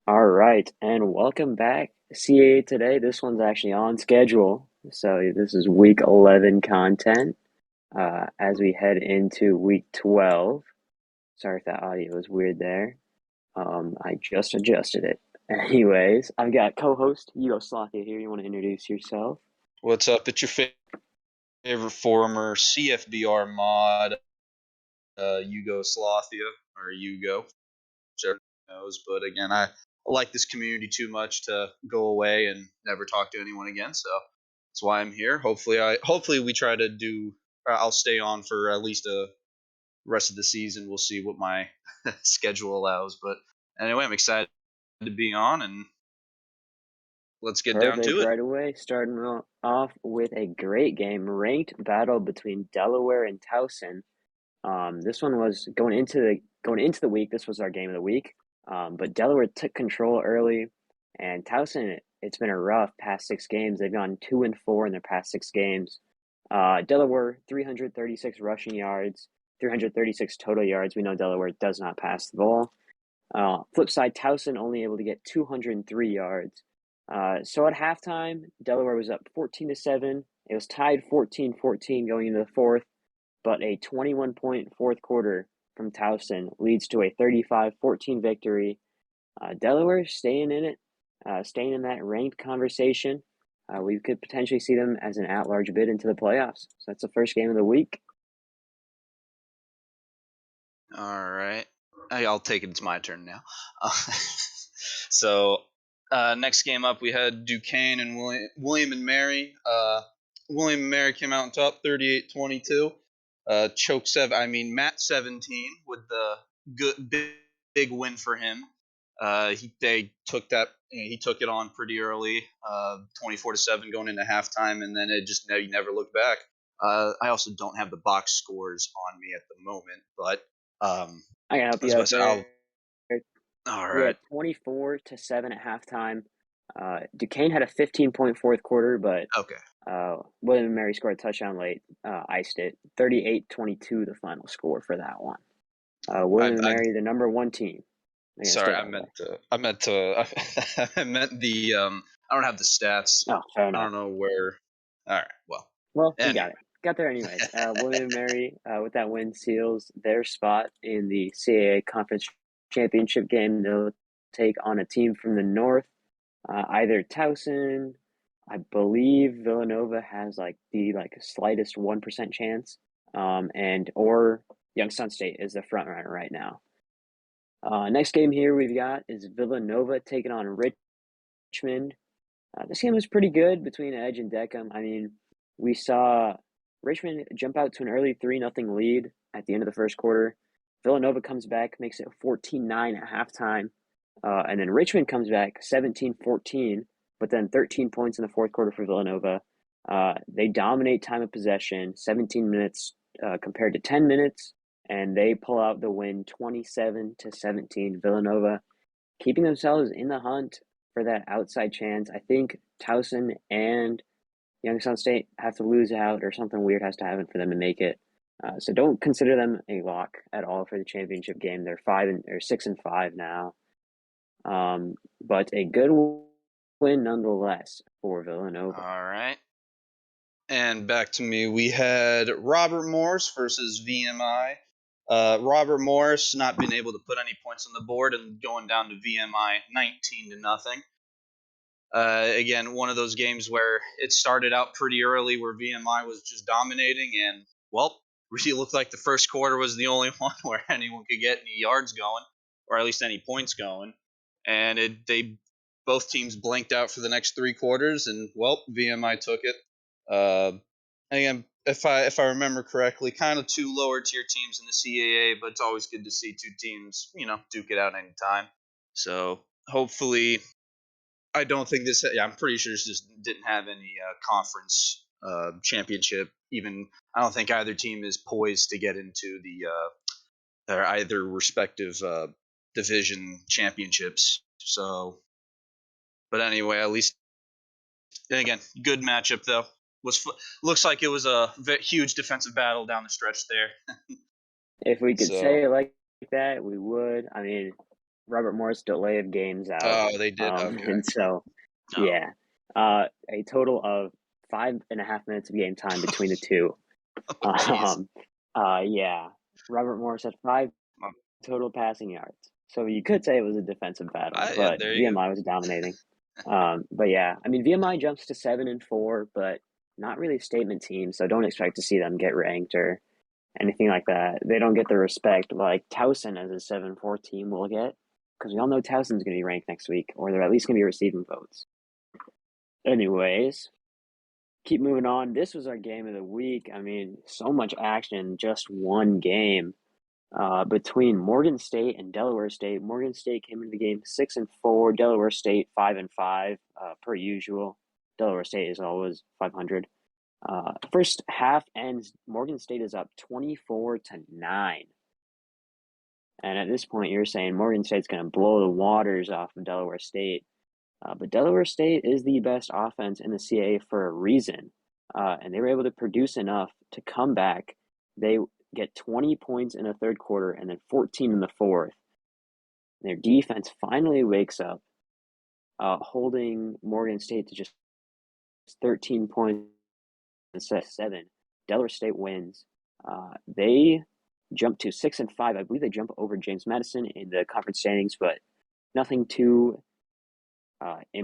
All right, and welcome back, CAA Today. This one's actually on schedule, so this is week 11 content as we head into week 12. Sorry if that audio was weird there. I just adjusted it. Anyways, I've got co-host Yugoslavia here. You want to introduce yourself? What's up? It's your favorite former CFBR mod, Yugoslavia, or Yugo, whichever knows. But again, I like this community too much to go away and never talk to anyone again. So that's why I'm here. Hopefully we try to do. I'll stay on for at least the rest of the season. We'll see what my schedule allows. But anyway, I'm excited to be on, and let's get down Perfect. to it. Right away, starting off with a great game, ranked battle between Delaware and Towson. This one was going into the week. This was our game of the week. But Delaware took control early, and Towson. It's been a rough past 6 games. They've gone 2-4 in their past 6 games. Delaware 336 rushing yards, 336 total yards. We know Delaware does not pass the ball. Flip side, Towson only able to get 203 yards. So at halftime, Delaware was up 14-7. It was tied 14-14 going into the fourth, but a 21-point fourth quarter from Towson leads to a 35-14 victory. Delaware staying in it, staying in that ranked conversation. We could potentially see them as an at-large bid into the playoffs. So that's the first game of the week. All right. I'll take it. It's my turn now. so, next game up, we had Duquesne and William and Mary. William and Mary came out on top 38-22. Matt 17 with the good big win for him. He took it on pretty early, 24-7 going into halftime, and then he never looked back. I also don't have the box scores on me at the moment, but I can help I you was about out to say, I'll. there. All We right. had 24-7 at halftime. Duquesne had a 15-point fourth quarter, but Okay. William and Mary scored a touchdown late, iced it. 38-22 the final score for that one. I, William and I Mary, the number one team. They're going to sorry. stay that way. I meant to. I meant the. I don't have the stats. Oh, fair I enough. don't know where. All right. Well. Well, we Anyway. got it. Got there anyways. William and Mary, with that win, seals their spot in the CAA Conference Championship game. They'll take on a team from the north, either Towson. I believe Villanova has the slightest 1% chance, and or Youngstown State is the front runner right now. Next game here we've got is Villanova taking on Richmond. This game was pretty good between Edge and Deckham. I mean, we saw Richmond jump out to an early 3-0 lead at the end of the first quarter. Villanova comes back, makes it 14-9 at halftime. And then Richmond comes back 17-14, but then 13 points in the fourth quarter for Villanova. They dominate time of possession, 17 minutes compared to 10 minutes, and they pull out the win 27-17. Villanova keeping themselves in the hunt for that outside chance. I think Towson and Youngstown State have to lose out, or something weird has to happen for them to make it. So don't consider them a lock at all for the championship game. They're 6-5 now, but a good win nonetheless for Villanova. All right. And back to me. We had Robert Morris versus VMI. Robert Morris not being able to put any points on the board and going down to VMI 19-0. Again, one of those games where it started out pretty early where VMI was just dominating, and, well, really looked like the first quarter was the only one where anyone could get any yards going, or at least any points going. And they both teams blanked out for the next 3 quarters, and, well, VMI took it. Again, if I remember correctly, kind of two lower tier teams in the CAA, but it's always good to see two teams, duke it out any time. So hopefully, I don't think this. Yeah, I'm pretty sure this just didn't have any conference championship. Even I don't think either team is poised to get into their either respective division championships. So, but anyway, at least, and again, good matchup though. Looks like it was a huge defensive battle down the stretch there. If we could So say it like that, we would. I mean, Robert Morris delay of games out. Oh, they did. Okay. And so, Oh, yeah, a total of 5.5 minutes of game time between the two. oh, jeez. Um, yeah, Robert Morris had five Um, total passing yards. So you could say it was a defensive battle, Yeah, but there you go. VMI was dominating. But yeah, I mean VMI jumps to 7-4, but not really a statement team, so don't expect to see them get ranked or anything like that. They don't get the respect like Towson as a 7-4 team will get, because we all know Towson's going to be ranked next week, or they're at least going to be receiving votes. Anyways, keep moving on. This was our game of the week. I mean, so much action in just one game. Between Morgan State and Delaware State. Morgan State came into the game 6-4. Delaware State 5-5, per usual. Delaware State is always 500. First half ends. Morgan State is up 24-9, and at this point, you're saying Morgan State's going to blow the waters off of Delaware State. But Delaware State is the best offense in the CAA for a reason, and they were able to produce enough to come back. They get 20 points in the third quarter and then 14 in the fourth. Their defense finally wakes up, holding Morgan State to just 13 points instead of 7. Delaware State wins. They jump to 6-5. I believe they jump over James Madison in the conference standings, but nothing too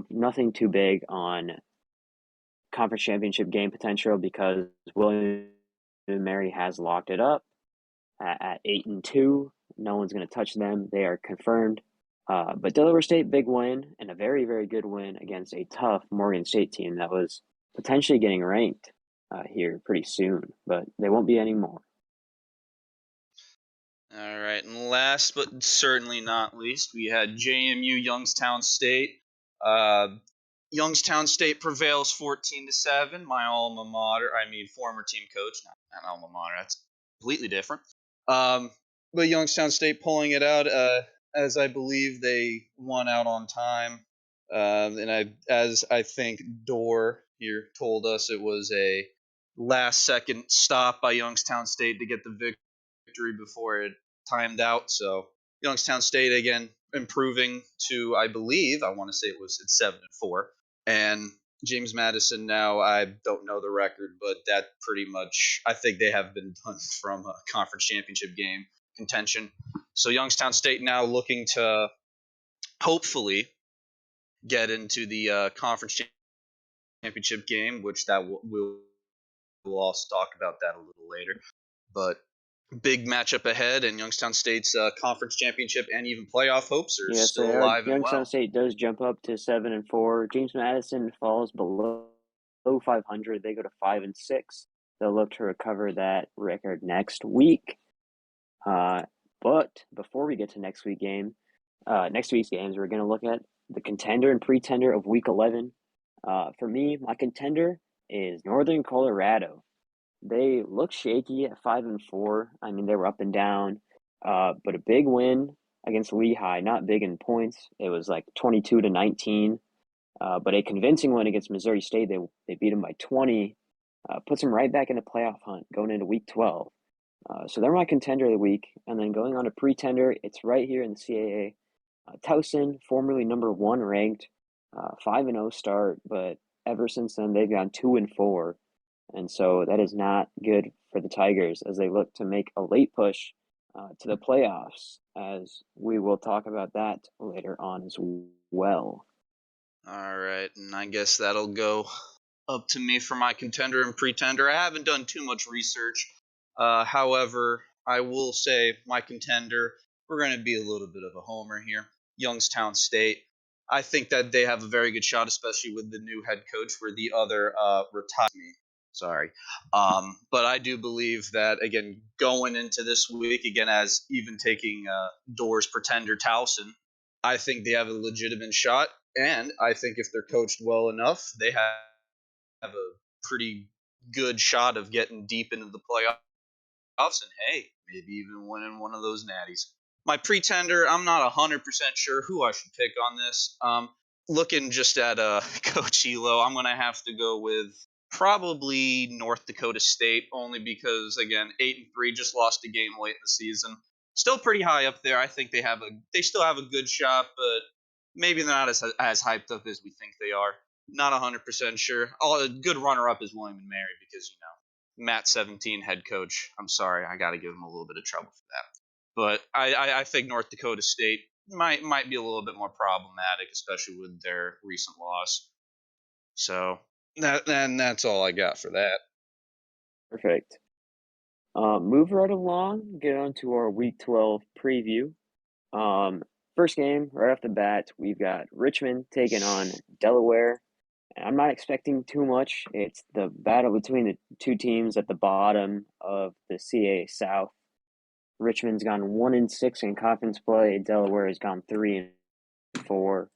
nothing too big on conference championship game potential because William and Mary has locked it up at 8-2. No one's going to touch them. They are confirmed. But Delaware State, big win, and a very, very good win against a tough Morgan State team that was potentially getting ranked here pretty soon, but they won't be anymore. All right, and last but certainly not least, we had JMU Youngstown State. Uh, Youngstown State prevails 14-7. My alma mater, I mean former team coach, not alma mater. That's completely different. Um, but Youngstown State pulling it out, as I believe they won out on time. As I think Dorr here told us, it was a last second stop by Youngstown State to get the victory before it timed out. So Youngstown State again improving to, I believe, I want to say it's 7-4, and James Madison now, I don't know the record, but that pretty much, I think they have been done from a conference championship game contention. So Youngstown State now looking to hopefully get into the conference championship game, which that we'll also talk about that a little later. But big matchup ahead, and Youngstown State's conference championship and even playoff hopes are Yes, still they are. alive and Youngstown well. State does jump up to 7-4. James Madison falls below 500. They go to 5-6. They'll look to recover that record next week. But before we get to next week's games, we're going to look at the contender and pretender of Week 11. For me, my contender is Northern Colorado. They look shaky at 5-4. I mean, they were up and down, but a big win against Lehigh. Not big in points. It was like 22-19. But a convincing win against Missouri State. They beat them by 20. Puts them right back in the playoff hunt going into Week 12. So they're my contender of the week. And then going on to pretender, it's right here in the CAA. Towson, formerly number 1 ranked, 5-0 start, but ever since then they've gone 2-4. And so that is not good for the Tigers as they look to make a late push to the playoffs, as we will talk about that later on as well. All right, and I guess that'll go up to me for my contender and pretender. I haven't done too much research. However, I will say my contender, we're going to be a little bit of a homer here. Youngstown State. I think that they have a very good shot, especially with the new head coach, where the other retired me. Sorry. But I do believe that, again, going into this week, again, as even taking Doors pretender Towson, I think they have a legitimate shot. And I think if they're coached well enough, they have a pretty good shot of getting deep into the playoffs and, hey, maybe even winning one of those natties. My pretender, I'm not 100% sure who I should pick on this. Looking just at Coach Elo, I'm going to have to go with probably North Dakota State, only because, again, 8-3 just lost a game late in the season. still pretty high up there. I think they still have a good shot, but maybe they're not as hyped up as we think they are. Not 100% sure. A good runner up is William and Mary because Matt 17 head coach. I'm sorry, I got to give him a little bit of trouble for that. But I think North Dakota State might be a little bit more problematic, especially with their recent loss. So that's all I got for that. Perfect. Move right along, get on to our Week 12 preview. Um, First game, right off the bat, we've got Richmond taking on Delaware. I'm not expecting too much. It's the battle between the two teams at the bottom of the CAA South. Richmond's gone 1-6 in conference play. Delaware has gone 3-4.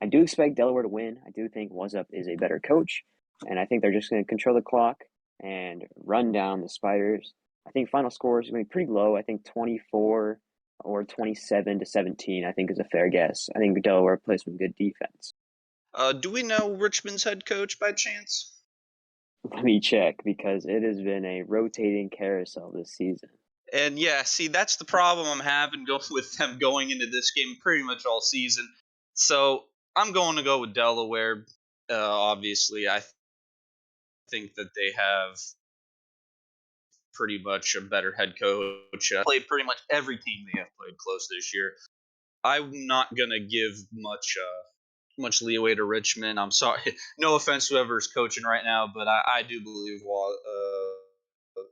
I do expect Delaware to win. I do think Wazup is a better coach, and I think they're just going to control the clock and run down the Spiders. I think final score is going to be pretty low. I think 24 or 27-17. I think is a fair guess. I think Delaware plays some good defense. Do we know Richmond's head coach by chance? Let me check because it has been a rotating carousel this season. And yeah, see, that's the problem I'm having with them going into this game pretty much all season. So I'm going to go with Delaware. Obviously, I think that they have pretty much a better head coach. Played pretty much every team they have played close this year. I'm not gonna give much leeway to Richmond. I'm sorry, no offense to whoever's coaching right now, but I do believe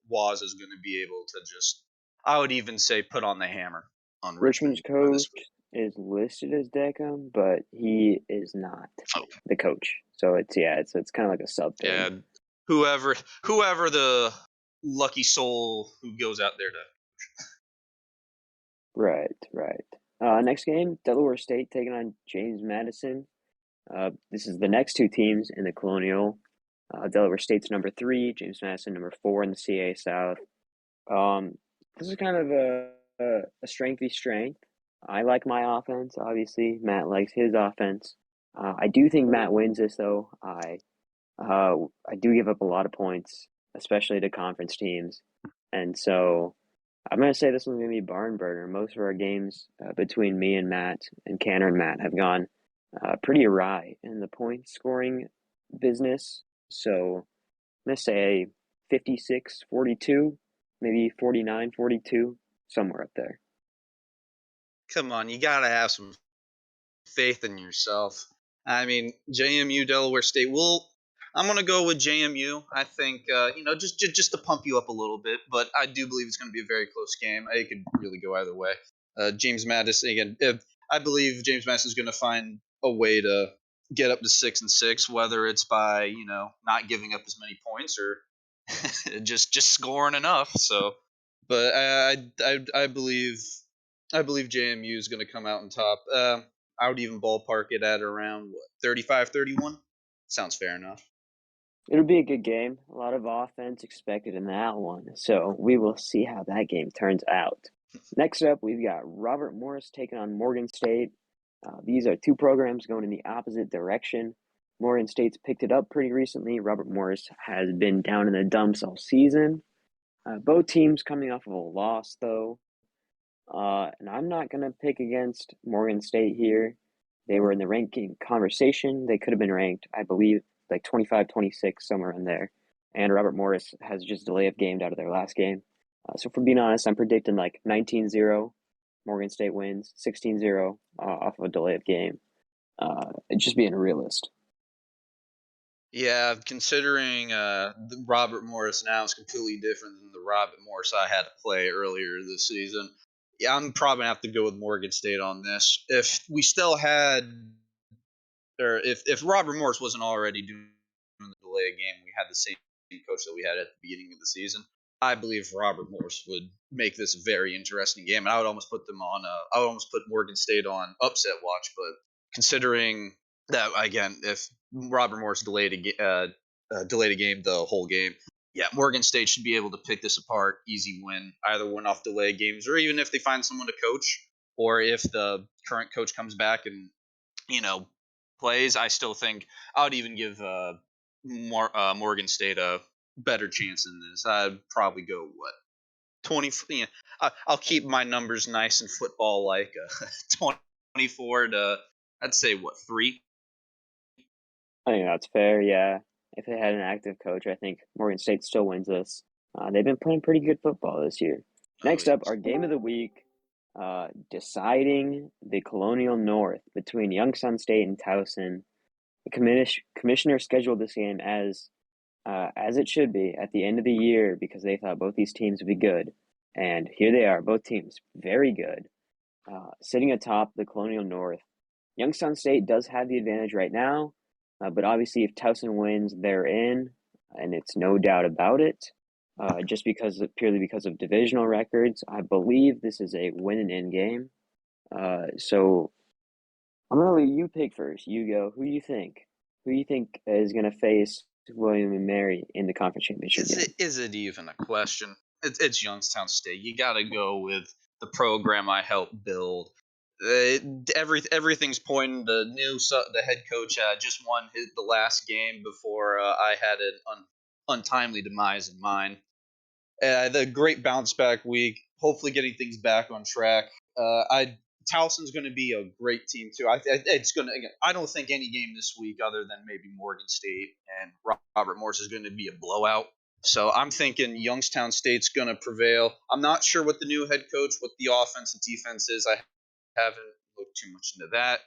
Waz is going to be able to just, I would even say, put on the hammer on Richmond Richmond's coach this week. is listed as Deckham, but he is not Okay. the coach. So it's kind of like a sub thing. Yeah, whoever the lucky soul who goes out there to. Right, right. Next game, Delaware State taking on James Madison. This is the next two teams in the Colonial. Delaware State's number 3, James Madison number 4 in the CA South. Um, this is kind of a strengthy strength. I like my offense, obviously. Matt likes his offense. I do think Matt wins this, though. I do give up a lot of points, especially to conference teams, and so I'm going to say this one's going to be a barn burner. Most of our games between me and Matt and Canner and Matt have gone pretty awry in the point scoring business. So I'm going to say 56-42, maybe 49-42, somewhere up there. Come on, you gotta have some faith in yourself. I mean, JMU, Delaware State. I'm gonna go with JMU. I think just to pump you up a little bit, but I do believe it's gonna be a very close game. It could really go either way. James Madison again. I believe James Madison's gonna find a way to get up to 6-6, whether it's by not giving up as many points or just scoring enough. So, but I believe JMU is going to come out on top. I would even ballpark it at around 35-31. Sounds fair enough. It'll be a good game. A lot of offense expected in that one. So we will see how that game turns out. Next up, we've got Robert Morris taking on Morgan State. These are two programs going in the opposite direction. Morgan State's picked it up pretty recently. Robert Morris has been down in the dumps all season. Both teams coming off of a loss, though. And I'm not going to pick against Morgan State here. They were in the ranking conversation. They could have been ranked, I believe, like 25, 26, somewhere in there. And Robert Morris has just delay of gamed out of their last game. So for being honest, I'm predicting like 19-0. Morgan State wins 16-0 off of a delay of game. Just being a realist. Yeah, considering the Robert Morris now is completely different than the Robert Morris I had to play earlier this season. Yeah, I'm probably gonna have to go with Morgan State on this. If we still had, or if Robert Morris wasn't already doing the delay game, we had the same coach that we had at the beginning of the season. I believe Robert Morris would make this a very interesting game, and I would almost put them on. I would almost put Morgan State on upset watch, but considering that again, if Robert Morris delayed a game the whole game, yeah, Morgan State should be able to pick this apart, easy win, either win off delay games, or even if they find someone to coach, or if the current coach comes back and you know plays, I still think I would even give Morgan State a better chance in this. I'd probably go 20. Yeah, I'll keep my numbers nice and football like 24 to, I'd say, what, 3? I think that's fair. Yeah, if they had an active coach, I think Morgan State still wins this. They've been playing pretty good football this year. Oh Next up, yes. our game of the week, deciding the Colonial North between Youngstown State and Towson. The commissioner scheduled this game as it should be at the end of the year because they thought both these teams would be good, and here they are, both teams very good, sitting atop the Colonial North. Youngstown State does have the advantage right now, but obviously, if Towson wins, they're in, and it's no doubt about it. Just purely because of divisional records, I believe this is a win and in game. So I'm gonna let you pick first. You go. Who do you think? Who do you think is gonna face William and Mary in the conference championship game? Is it even a question? It's Youngstown State. You got to go with the program I helped build. Everything's pointing to the head coach just won the last game before I had an untimely demise in mind. The great bounce back week. Hopefully, getting things back on track. I Towson's going to be a great team too. It's going to. I don't think any game this week, other than maybe Morgan State and Robert Morris, is going to be a blowout. So I'm thinking Youngstown State's going to prevail. I'm not sure what the new head coach, what the offense and defense is. I haven't looked too much into that,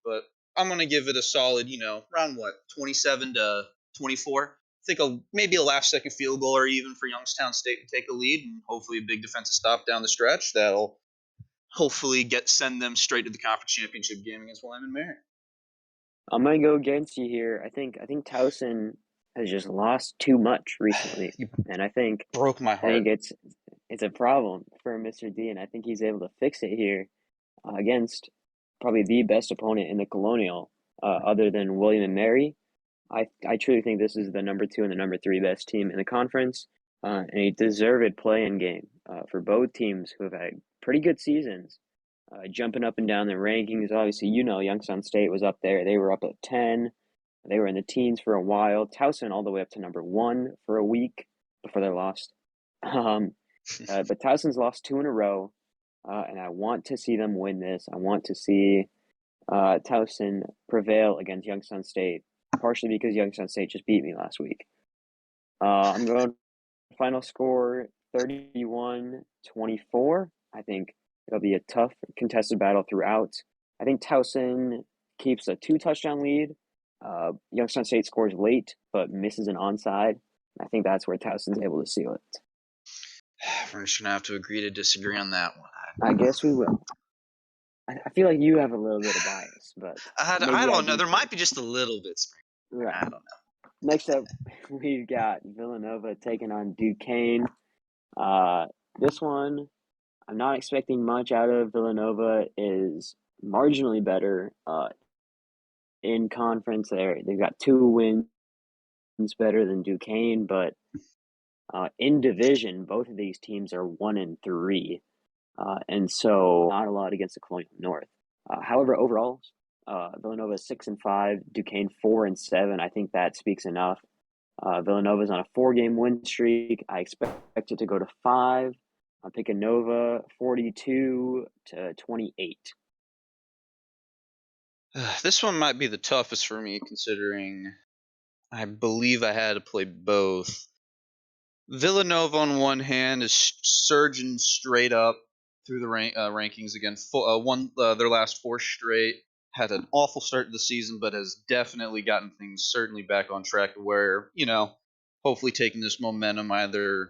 but I'm going to give it a solid, around what, 27 to 24. I think maybe a last second field goal or even for Youngstown State to take a lead, and hopefully a big defensive stop down the stretch that'll hopefully send them straight to the conference championship game against William and Mary. I'm gonna go against you here. I think Towson has just lost too much recently, You and broke my I think heart. it's a problem for Mr. D, and I think he's able to fix it here against probably the best opponent in the Colonial, other than William and Mary. I truly think this is the number two and the number three best team in the conference, and a deserved play-in game for both teams who have had pretty good seasons, jumping up and down the rankings. Obviously, Youngstown State was up there; they were up at 10. They were in the teens for a while. Towson all the way up to number one for a week before they lost. Um, but Towson's lost two in a row, and I want to see them win this. I want to see Towson prevail against Youngstown State, partially because Youngstown State just beat me last week. I'm going final score 31-24. I think it'll be a tough contested battle throughout. I think Towson keeps a two-touchdown lead. Youngstown State scores late but misses an onside. I think that's where Towson's able to seal it. We're just gonna have to agree to disagree on that one. I guess we will. I feel like you have a little bit of bias, but I maybe I don't know. do There too. might be just a little bit spring. Right. I don't know. Next up, we've got Villanova taking on Duquesne. Uh, this one, I'm not expecting much out of. Villanova is marginally better in conference. They've got two wins better than Duquesne, but in division, both of these teams are 1-3, and so not a lot against the Colonial North. However, overall, Villanova is 6-5, Duquesne 4-7. I think that speaks enough. Villanova's on a 4-game win streak. I expect it to go to 5. I'm picking Nova 42-28. This one might be the toughest for me, considering I believe I had to play both. Villanova on one hand is surging straight up through the rankings again. Won their last four straight. Had an awful start to the season, but has definitely gotten things certainly back on track. Where hopefully taking this momentum either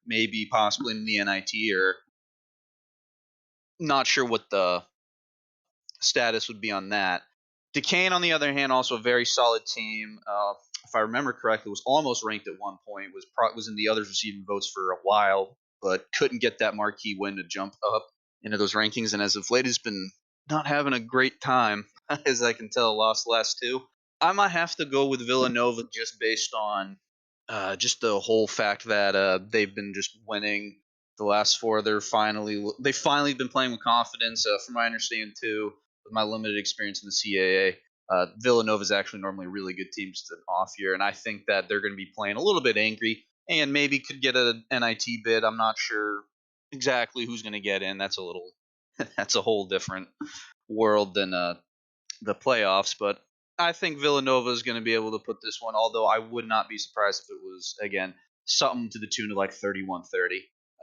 maybe possibly in the NIT or not sure what the status would be on that. Duquesne, on the other hand, also a very solid team. If I remember correctly, was almost ranked at one point. Was in the others receiving votes for a while, but couldn't get that marquee win to jump up into those rankings. And as of late, has been not having a great time, as I can tell. Lost the last two. I might have to go with Villanova just based on just the whole fact that they've been just winning the last four. They've finally been playing with confidence. From my understanding too, with my limited experience in the CAA, Villanova is actually normally a really good team just an off year, and I think that they're going to be playing a little bit angry and maybe could get a NIT bid. I'm not sure exactly who's going to get in. That's a little that's a whole different world than the playoffs, but I think Villanova is going to be able to put this one. Although I would not be surprised if it was again something to the tune of like 31-30.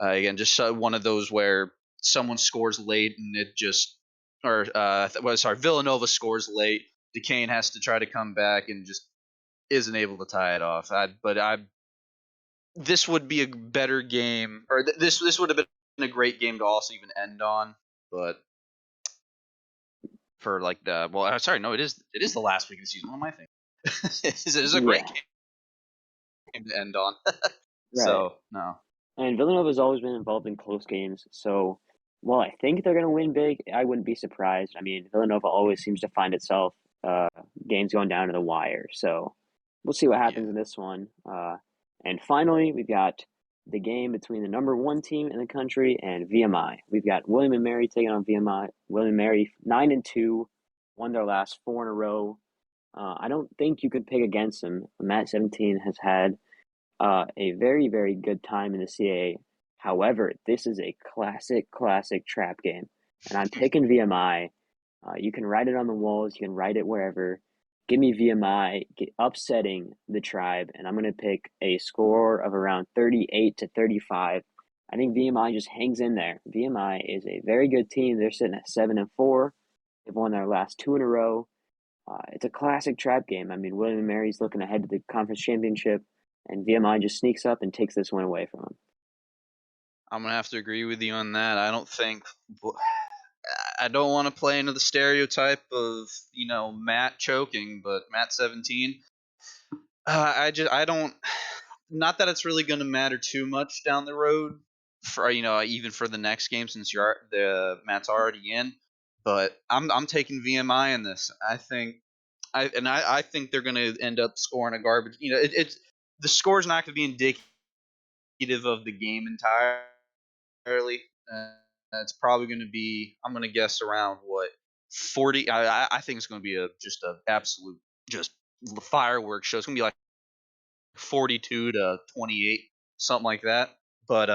Again, just one of those where someone scores late and it just, or well, sorry, Villanova scores late. Duquesne has to try to come back and just isn't able to tie it off. This would be a better game, or this would have been a great game to also even end on, but for like the well, sorry, no, it is the last week of the season. What am I thinking? It is a great Yeah, game to end on. right. So no, And Villanova's always been involved in close games, so while I think they're going to win big, I wouldn't be surprised. I mean, Villanova always seems to find itself uh, games going down to the wire, so we'll see what yeah, happens in this one. And finally, we've got the game between the number one team in the country and VMI. We've got William and Mary taking on VMI. William and Mary 9-2, won their last four in a row. I don't think you could pick against them. Matt 17 has had a very, very good time in the CAA. However, this is a classic trap game, and I'm picking VMI. You can write it on the walls, you can write it wherever. Give me VMI, upsetting the Tribe, and I'm going to pick a score of around 38-35. I think VMI just hangs in there. VMI is a very good team. They're sitting at 7-4. They've won their last two in a row. It's a classic trap game. I mean, William and Mary's looking ahead to the conference championship, and VMI just sneaks up and takes this one away from them. I'm gonna have to agree with you on that. I don't think I don't want to play into the stereotype of Matt choking, but Matt 17. I don't. Not that it's really going to matter too much down the road for even for the next game since the Matt's already in. But I'm taking VMI in this. I think they're going to end up scoring a garbage. It's the score's not going to be indicative of the game entirely. It's probably going to be. I'm going to guess around what 40. I think it's going to be just a absolute just fireworks show. It's going to be like 42-28, something like that. But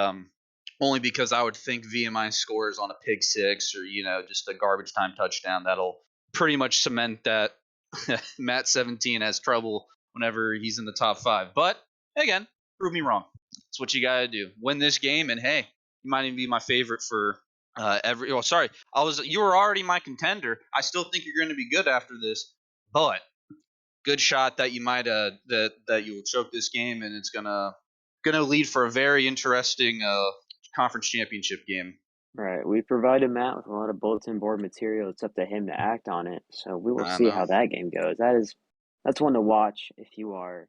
only because I would think VMI scores on a pick six or just a garbage time touchdown that'll pretty much cement that Matt 17 has trouble whenever he's in the top five. But again, prove me wrong. That's what you got to do. Win this game, and hey, you might even be my favorite for every. Oh, sorry, you were already my contender. I still think you're going to be good after this, but good shot that you might that you will choke this game, and it's gonna lead for a very interesting conference championship game. Right. We provided Matt with a lot of bulletin board material. It's up to him to act on it. So we will I see know. how that game goes. That's one to watch if you are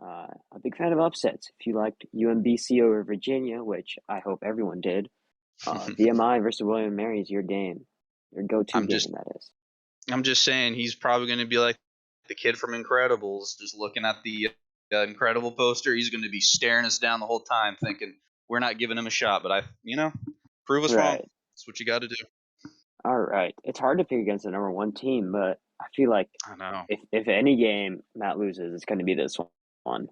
a big fan of upsets. If you liked UMBC over Virginia, which I hope everyone did, VMI versus William and Mary is your game, your go-to I'm game. just That is. I'm just saying he's probably going to be like the kid from Incredibles, just looking at the Incredible poster. He's going to be staring us down the whole time, thinking we're not giving him a shot. But prove us wrong. Right. That's what you got to do. All right. It's hard to pick against the number one team, but I feel like I know. if any game Matt loses, it's going to be this one.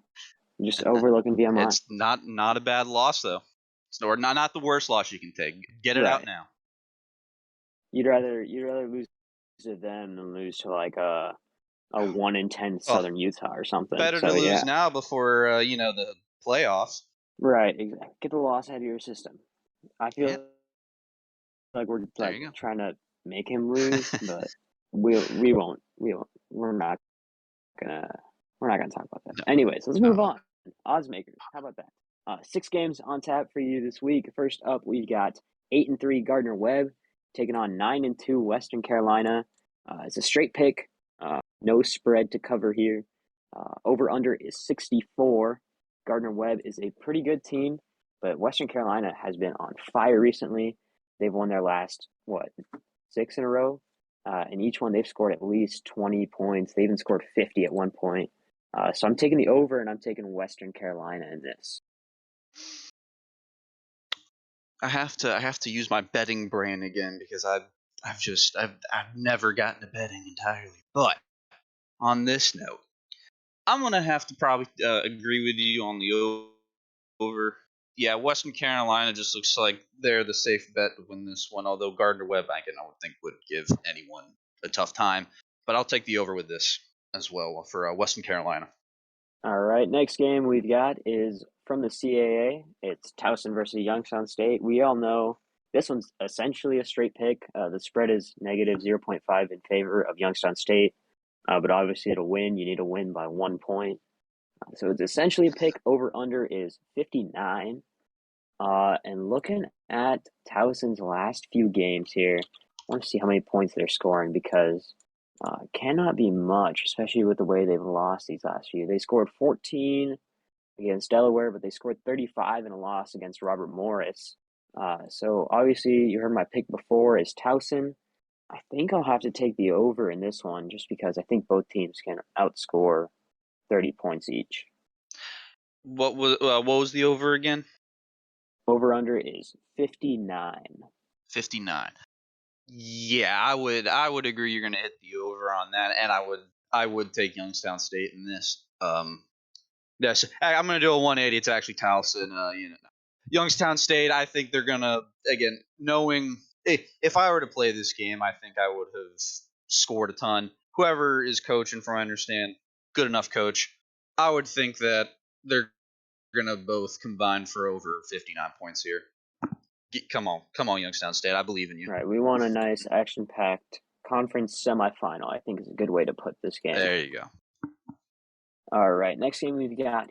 Just overlooking VMI. It's not a bad loss though. It's not the worst loss you can take. Get it out Right. now. You'd rather lose to them than lose to like a 1-10 Oh, Southern Utah or something. better to So yeah. lose now before the playoffs. Right. Exactly. Get the loss out of your system. I Yeah, feel like we're there like you go. trying to make him lose, but we won't. Gonna we're not gonna talk about that. No, Anyways, let's no, move on. okay. Odds makers. How about that? Six games on tap for you this week. First up, we've got 8-3 Gardner Webb taking on 9-2 Western Carolina. It's a straight pick. No spread to cover here. Over under is 64. Gardner Webb is a pretty good team, but Western Carolina has been on fire recently. They've won their last six in a row. In each one, they've scored at least 20 points. They even scored 50 at one point. So I'm taking the over, and I'm taking Western Carolina in this. I have to use my betting brain again because I've never gotten to betting entirely. But on this note, I'm gonna have to probably agree with you on the over. Yeah, Western Carolina just looks like they're the safe bet to win this one. Although Gardner Webb, I would think would give anyone a tough time. But I'll take the over with this as well for Western Carolina. All right, next game we've got is from the CAA. It's Towson versus Youngstown State. We all know this one's essentially a straight pick. The spread is negative 0.5 in favor of Youngstown State, but obviously to win, you need to win by 1 point. So it's essentially a pick. Over under is 59. And looking at Towson's last few games here, I want to see how many points they're scoring because cannot be much, especially with the way they've lost these last few. They scored 14 against Delaware, but they scored 35 in a loss against Robert Morris. So obviously, you heard my pick before is Towson. I think I'll have to take the over in this one just because I think both teams can outscore 30 points each. What was the over again? Over under is 59. 59. Yeah, I would agree you're gonna hit the over on that, and I would take Youngstown State in this. I'm gonna do a 180. It's actually Towson. Youngstown State. I think they're gonna again knowing if I were to play this game, I think I would have scored a ton. Whoever is coaching, from what I understand, good enough coach. I would think that they're gonna both combine for over 59 points here. Come on, Youngstown State. I believe in you. Right, we want a nice action-packed conference semifinal. I think is a good way to put this game. There you go. All right, next game we've got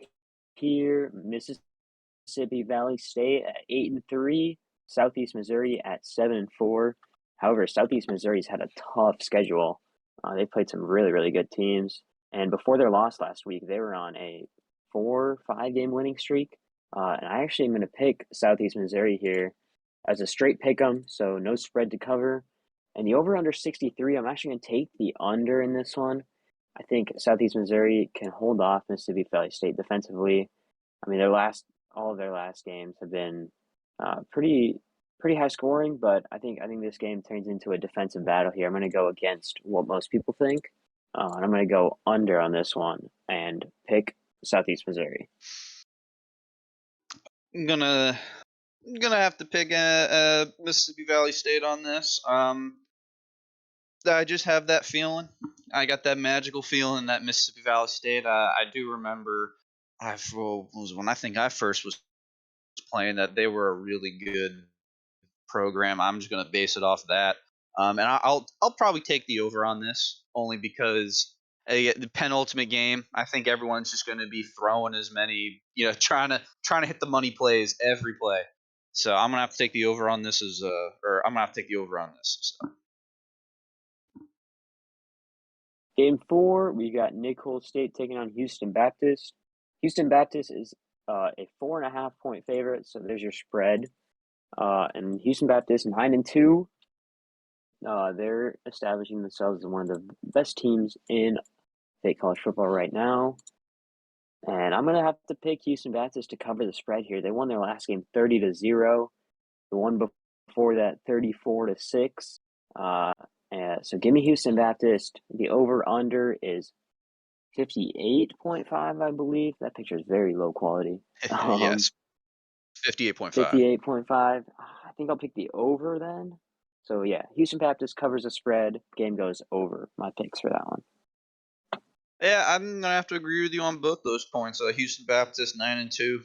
here: Mississippi Valley State at 8-3, Southeast Missouri at 7-4. However, Southeast Missouri's had a tough schedule. They played some really, really good teams, and before their loss last week, they were on a 4-5 game winning streak. And I actually am going to pick Southeast Missouri here as a straight pick 'em, so no spread to cover. And the over under 63, I'm actually going to take the under in this one. I think Southeast Missouri can hold off Mississippi Valley State defensively. I mean, all of their last games have been pretty high scoring, but I think this game turns into a defensive battle here. I'm going to go against what most people think, and I'm going to go under on this one and pick Southeast Missouri. I'm gonna have to pick Mississippi Valley State on this. I just have that feeling. I got that magical feeling that Mississippi Valley State. I do remember. Was when I think I first was playing that they were a really good program. I'm just gonna base it off of that. And I'll probably take the over on this only because the penultimate game. I think everyone's just going to be throwing as many, trying to hit the money plays every play. So I'm gonna have to take the over on this or I'm gonna have to take the over on this. So. Game 4, we got Nichols State taking on Houston Baptist. Houston Baptist is a 4.5 point favorite, so there's your spread. And Houston Baptist 9-2. They're establishing themselves as one of the best teams in state college football right now. And I'm gonna have to pick Houston Baptist to cover the spread here. They won their last game 30-0. The one before that 34-6. So give me Houston Baptist. The over/under is 58.5, I believe. That picture is very low quality. Yes, 58.5. 58.5. I think I'll pick the over then. So yeah, Houston Baptist covers the spread. Game goes over. My picks for that one. Yeah, I'm gonna have to agree with you on both those points. Houston Baptist 9-2.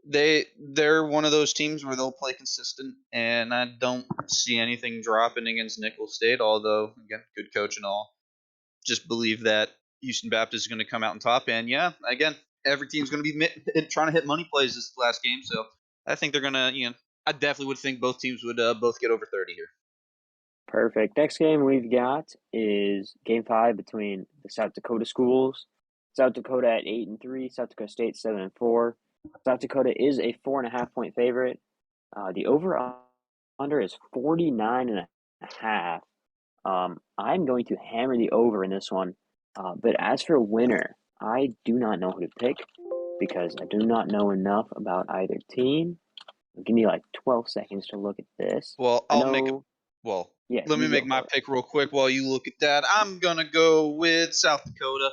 They're one of those teams where they'll play consistent, and I don't see anything dropping against Nicholls State. Although again, good coach and all, just believe that Houston Baptist is going to come out on top. And yeah, again, every team's going to be trying to hit money plays this last game. So I think they're going to, I definitely would think both teams would both get over 30 here. Perfect. Next game we've got is Game 5 between the South Dakota schools. South Dakota at 8-3, South Dakota State 7-4. South Dakota is a 4.5 point favorite. The over/under is 49.5. I'm going to hammer the over in this one. But as for winner, I do not know who to pick because I do not know enough about either team. Give me like 12 seconds to look at this. Well, let me make my pick real quick while you look at that. I'm going to go with South Dakota.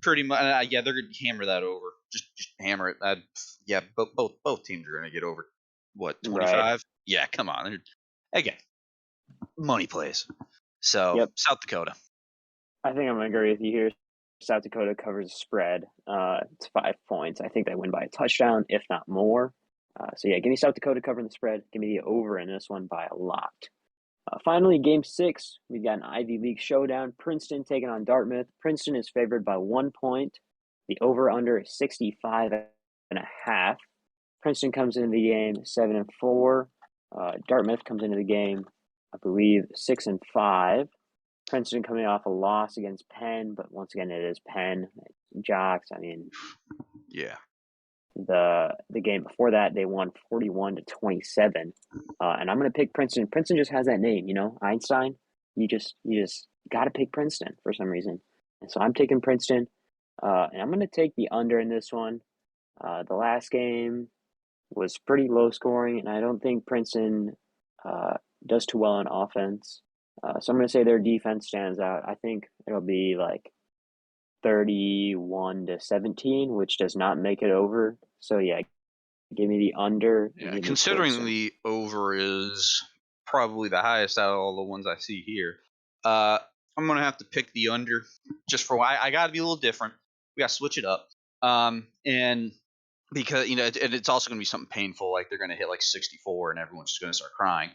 Pretty much, yeah, they're going to hammer that over just hammer it. Yeah, both teams are gonna get over what Right. 25. Yeah, come on. Again, money plays. So Yep. South Dakota. I think I'm gonna agree with you here. South Dakota covers the spread. It's 5 points. I think they win by a touchdown, if not more. So yeah, give me South Dakota covering the spread. Give me the over in this one by a lot. Finally, game 6, we got an Ivy League showdown. Princeton taking on Dartmouth. Princeton is favored by 1 point. The over/under is 65.5. Princeton comes into the game 7-4. Dartmouth comes into the game, I believe, 6-5. Princeton coming off a loss against Penn, but once again, it is Penn. Jocks. I mean, Yeah. the game before that, they won 41-27. And I'm gonna pick Princeton. Princeton just has that name, Einstein. You just got to pick Princeton for some reason, and so I'm taking Princeton. And I'm gonna take the under in this one. The last game was pretty low scoring, and I don't think Princeton uh, does too well on offense. So I'm going to say their defense stands out. I think it'll be like 31-17, which does not make it over. So yeah, give me the under and Yeah, give me considering Princeton. the over is probably the highest out of all the ones I see here, I'm gonna have to pick the under just for why I got to be a little different. We got to switch it up, and because and it's also gonna be something painful, like they're gonna hit like 64 and everyone's just gonna start crying.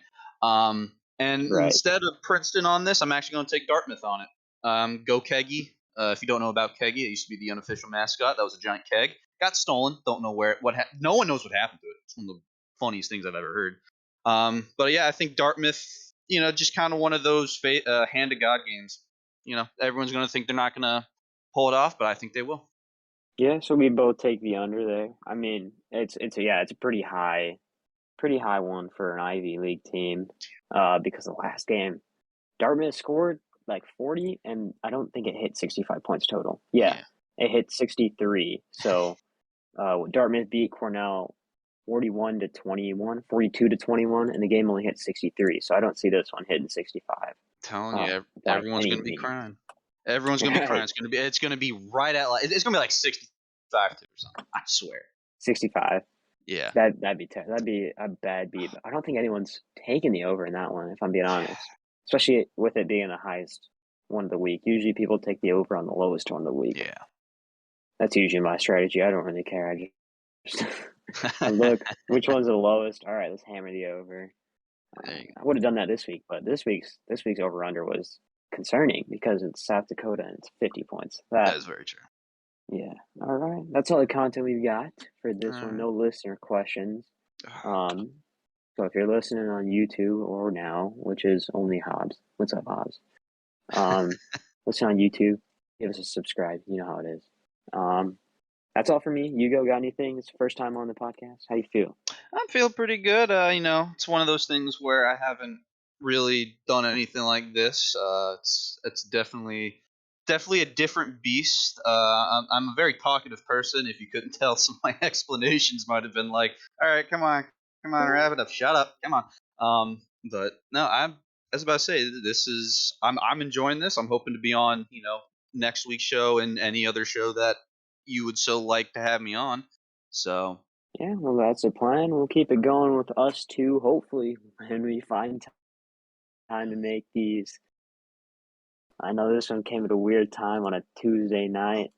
And Right. instead of Princeton on this, I'm actually gonna take Dartmouth on it. Go Keggy. If you don't know about Keggy, it used to be the unofficial mascot. That was a giant keg. Got stolen. Don't know where. No one knows what happened to it. It's one of the funniest things I've ever heard. But yeah, I think Dartmouth. Just kind of one of those hand to God games. Everyone's gonna think they're not gonna pull it off, but I think they will. Yeah. So we both take the under there. I mean, it's a pretty high one for an Ivy League team. Because the last game Dartmouth scored like 40, and I don't think it hit 65 points total. Yeah, Yeah. it hit 63. So Dartmouth beat Cornell 41-21, 42-21, and the game only hit 63. So I don't see this one hitting 65 Telling you, by everyone's any gonna be means. crying. Everyone's gonna be crying. Right, It's gonna be right at it's gonna be like 65 to or something. I swear. 65. Yeah. That'd be a bad beat. I don't think anyone's taking the over in that one, if I'm being honest. Especially with it being the highest one of the week. Usually people take the over on the lowest one of the week. Yeah. That's usually my strategy. I don't really care. Just I look which one's the lowest. All right, let's hammer the over. There you I would have done that this week, but this week's over under was concerning because it's South Dakota and it's 50 points. go. That That is very true. yeah. All right, that's all the content we've got for All this one. right. No listener questions. Um, so if you're listening on YouTube or now, which is only Hobbs. What's up, Hobbs? Um, listen on YouTube. Give us a subscribe. You know how it is. That's all for me. Hugo, got anything? It's the first time on the podcast. How you feel? I'm feeling pretty good. It's one of those things where I haven't really done anything like this. It's definitely a different beast. I'm a very talkative person. If you couldn't tell, some of my explanations might have been like, "All right, come on, wrap it up, shut up, come on." But no, I was about to say I'm enjoying this. I'm hoping to be on next week's show and any other show that you would so like to have me on. So Yeah, well, that's the plan. We'll keep it going with us too, hopefully, when we find time to make these. I know this one came at a weird time on a Tuesday night.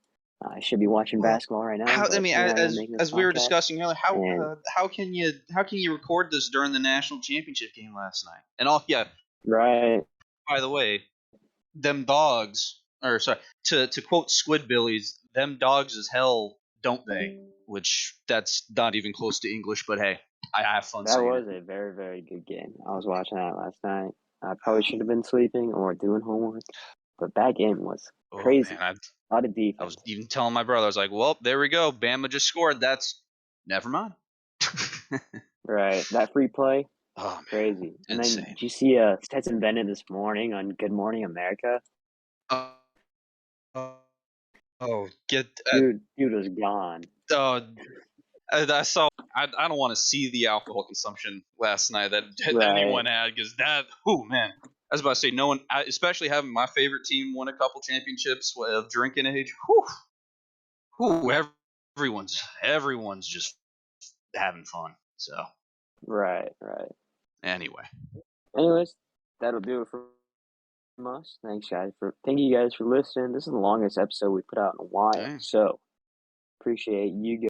I should be watching well, basketball right now, how I but mean, here I am making this as we were podcast. discussing earlier, And how can you record this during the national championship game last night? And all yeah, right, by the way, them dogs, or sorry, to quote Squidbillies, them dogs as hell, don't they? Which that's not even close to English, but hey, I have fun that saying was it. a very, very good game. I was watching that last night. I probably should have been sleeping or doing homework, but that game was Oh man, crazy. A lot of I was defense. even telling my brother, I was like, well, there we go, Bama just scored. That's never mind. Right, that free play, Oh man, crazy. And then insane. did you see Stetson Bennett this morning on Good Morning America? Uh, oh, get Dude was gone. uh, I saw. I don't want to see the alcohol consumption last night that Right. anyone had because that. Oh man, I was about to say no one, especially having my favorite team win a couple championships of drinking age. Whew, whew, everyone's just having fun. So Right, right. anyway, Anyways, that'll do it from us. Thank you guys for listening. This is the longest episode we put out in a while, hey, so appreciate you